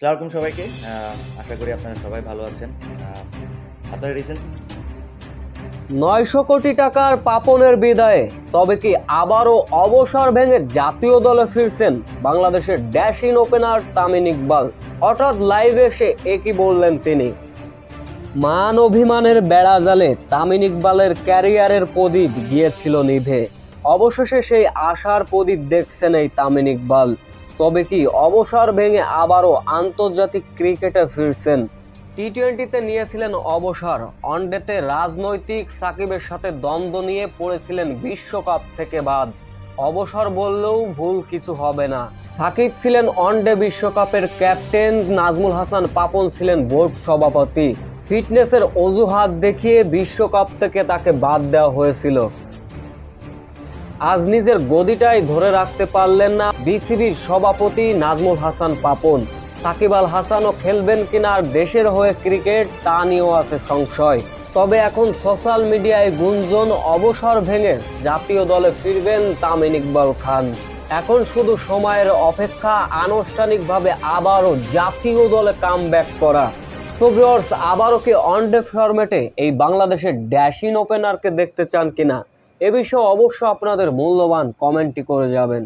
আসসালামু আলাইকুম সবাইকে। আশা করি আপনারা সবাই ভালো আছেন। আপনারা রিসেন্ট 900 কোটি টাকার পাপনের বিদায়ে তবে কি আবারও অবসর ভেঙে জাতীয় দলে ফিরছেন বাংলাদেশের ড্যাশিং ওপেনার তামিম ইকবাল। হঠাৎ লাইভে এসে একই বললেন তিনি। মান অভিমানের বেড়া জালে তামিম ইকবালের ক্যারিয়ারের প্রদীপ গিয়েছিল নিভে। অবশেষে সেই আশার প্রদীপ দেখছেন এই তামিম ইকবাল। তবে কি অবসর ভেঙে আবারও আন্তর্জাতিক ক্রিকেটে ফিরছেন? টি-20তে নিয়েছিলেন অবসর, ওয়ানডেতে রাজনৈতিক সাকিবের সাথে দ্বন্দ্ব নিয়ে পড়েছিলেন বিশ্বকাপ থেকে বাদ। অবসর বললেও ভুল কিছু হবে না। সাকিব ছিলেন ওয়ানডে বিশ্বকাপের ক্যাপ্টেন, নাজমুল হাসান পাপন ছিলেন বোর্ড সভাপতি। ফিটনেসের অজুহাত দেখিয়ে বিশ্বকাপ থেকে তাকে বাদ দেওয়া হয়েছিল। আজ নিজের গদিটাই ধরে রাখতে পারলেন না বিসিবির সভাপতি নাজমুল হাসান পাপন। সাকিব আল হাসানও খেলবেন কিনা আর দেশের হয়ে ক্রিকেট তা নিয়েও আছে সংশয়। তবে এখন সোশ্যাল মিডিয়ায় গুঞ্জন অবসর ভেঙে জাতীয় দলে ফিরবেন তামিম ইকবাল খান। এখন শুধু সময়ের অপেক্ষা আনুষ্ঠানিকভাবে আবারও জাতীয় দলে কামব্যাক করা। সো ভিউয়ার্স, আবারও কি ওয়ানডে ফরম্যাটে এই বাংলাদেশের ড্যাশিং ওপেনারকে দেখতে চান কিনা? এ বিষয়ে অবশ্য আপনাদের মূল্যবান কমেন্টটি করে যাবেন।